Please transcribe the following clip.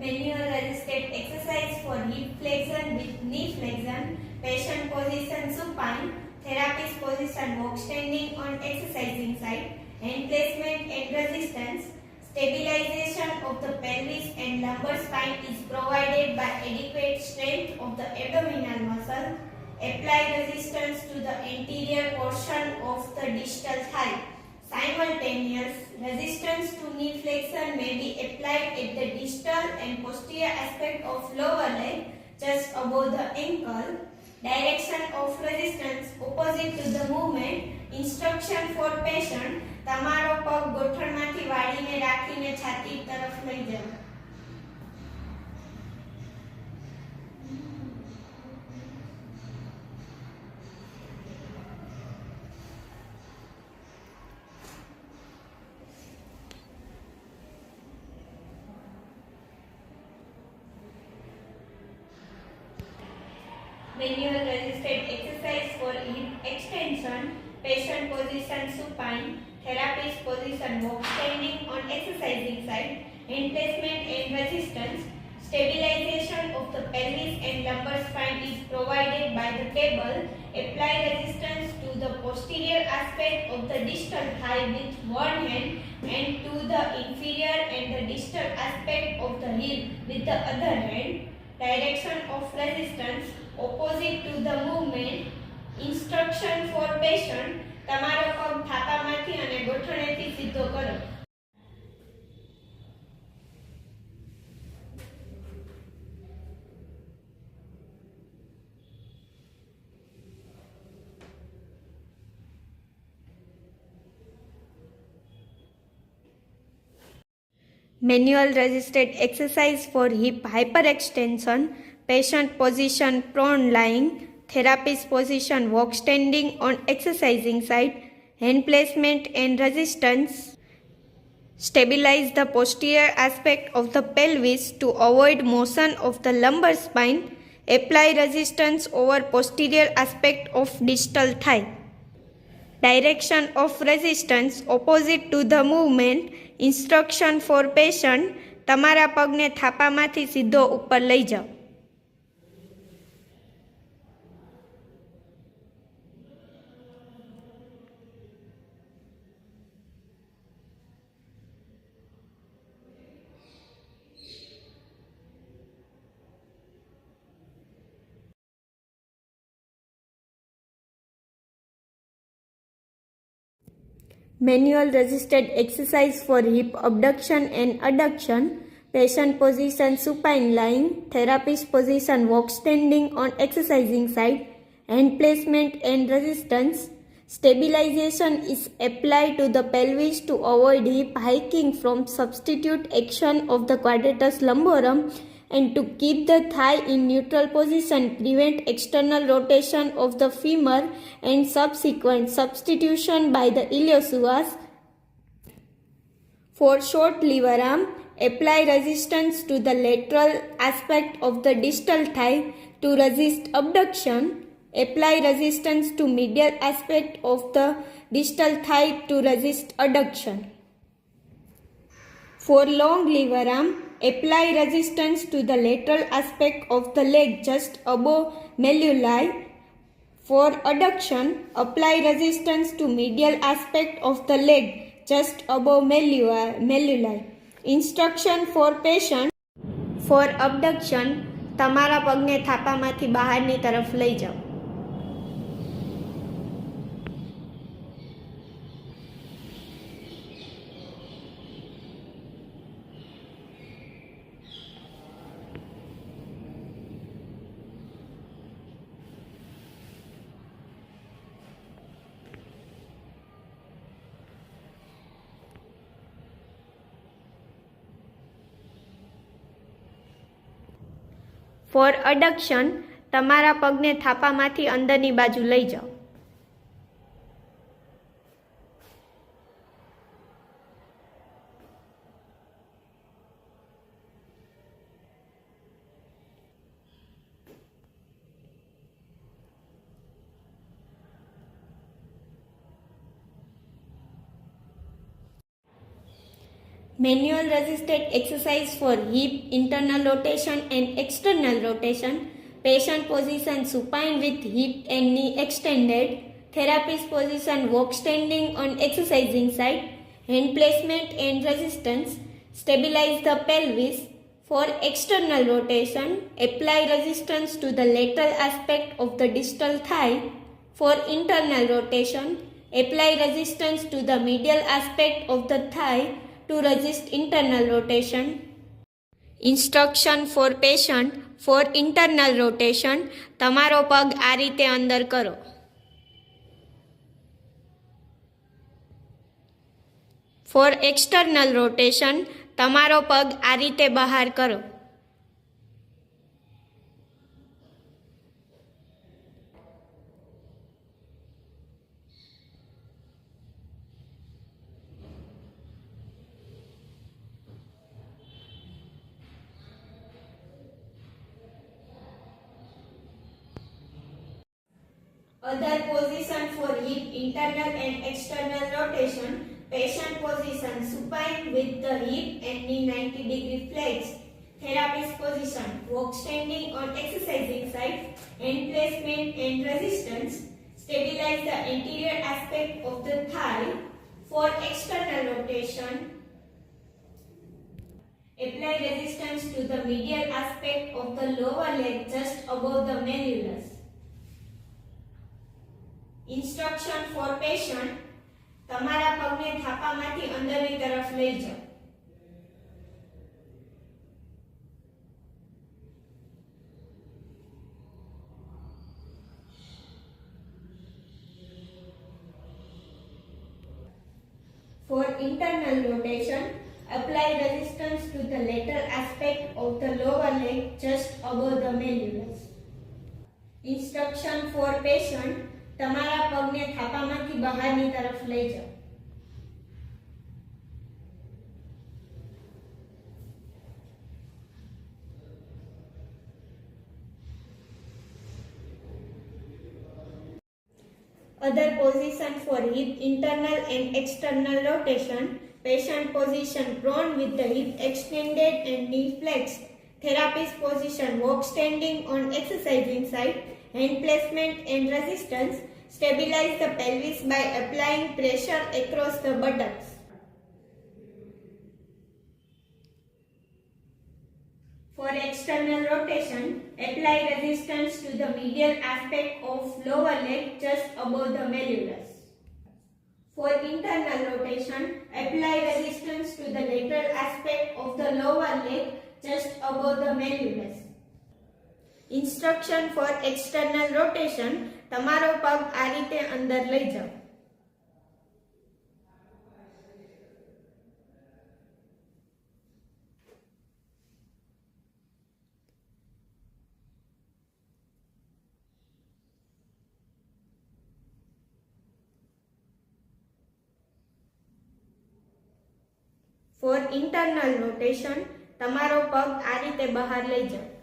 Manual resisted exercise for hip flexion with knee flexion, patient position supine, therapist position walk standing on exercising side, hand placement and resistance. Stabilization of the pelvis and lumbar spine is provided by adequate strength of the abdominal muscle. Apply resistance to the anterior portion of the distal thigh. Simultaneous resistance to knee flexion may be applied at the distal and posterior aspect of lower leg just above the ankle. Direction of resistance opposite to the movement. Instruction for patient. તમારો પગ ગોઠણમાંથી વાળીને રાખીને છાતી તરફ લઈ જાઓ. Manual resisted exercise for hip extension, patient position supine, therapist position walk standing on exercising side, hand placement and resistance. Stabilization of the pelvis and lumbar spine is provided by the cable. Apply resistance to the posterior aspect of the distal thigh with one hand and to the inferior and the distal aspect of the hip with the other hand. Direction of resistance opposite to the movement. Instruction for patient. તમારો પગ થાપામાંથી અને ગોઠણેથી સીધો કરો. Manual resisted exercise for hip hyperextension, patient position prone lying, therapist position walk standing on exercising side, hand placement and resistance. Stabilize the posterior aspect of the pelvis to avoid motion of the lumbar spine. Apply resistance over posterior aspect of distal thigh. Direction of resistance opposite to the movement. Instruction for patient. તમારા પગને થાપામાંથી સીધો ઉપર લઈ જાઓ. Manual resisted exercise for hip abduction and adduction, patient position supine lying, therapist position walk standing on exercising side, hand placement and resistance. Stabilization is applied to the pelvis to avoid hip hiking from substitute action of the quadratus lumborum and to keep the thigh in neutral position, prevent external rotation of the femur and subsequent substitution by the iliopsoas. For short lever arm, apply resistance to the lateral aspect of the distal thigh to resist abduction. Apply resistance to medial aspect of the distal thigh to resist adduction. For long lever arm, apply resistance to the lateral aspect of the leg just above malleoli. For adduction, apply resistance to medial aspect of the leg just above malleoli. Instruction for patient. For abduction, તમારા પગને થાપામાંથી બહારની તરફ લઈ જાઓ. Four અડક્શન તમારા પગને થાપામાંથી અંદરની બાજુ લઈ જાઓ. Manual resisted exercise for hip internal rotation and external rotation. Patient position supine with hip and knee extended. Therapist position walk standing on exercising side. Hand placement and resistance. Stabilize the pelvis. For external rotation, apply resistance to the lateral aspect of the distal thigh. For internal rotation, apply resistance to the medial aspect of the thigh to resist internal rotation. Instruction for patient. For internal rotation, તમારો પગ આ રીતે અંદર કરો. For external rotation, તમારો પગ આ રીતે બહાર કરો. Other position for hip internal and external rotation. Patient position supine with the hip and knee 90 degree flexed. Therapist position walk standing on exercising side. Hand placement and resistance. Stabilize the anterior aspect of the thigh. For external rotation, apply resistance to the medial aspect of the lower leg just above the malleolus. Instruction for patient. તમારા પગને થાપામાંથી અંદરની તરફ લઈ જાઓ. For internal rotation, apply resistance to the lateral aspect of the lower leg just above the malleolus. Instruction for patient. તમારા પગને થાપામાંથી બહારની તરફ લઈ જાઓ. Other position for hip internal and external rotation. Patient position prone with the hip extended and knee flexed. Therapist position walk standing on exercising side. Hand placement and resistance. Stabilize the pelvis by applying pressure across the buttocks. For external rotation, apply resistance to the medial aspect of lower leg just above the malleolus. For internal rotation, apply resistance to the lateral aspect of the lower leg just above the malleolus. Instruction for external rotation. તમારો પગ આ રીતે અંદર લઈ જાઓ. For internal rotation, તમારો પગ આ રીતે બહાર લઈ જાઓ.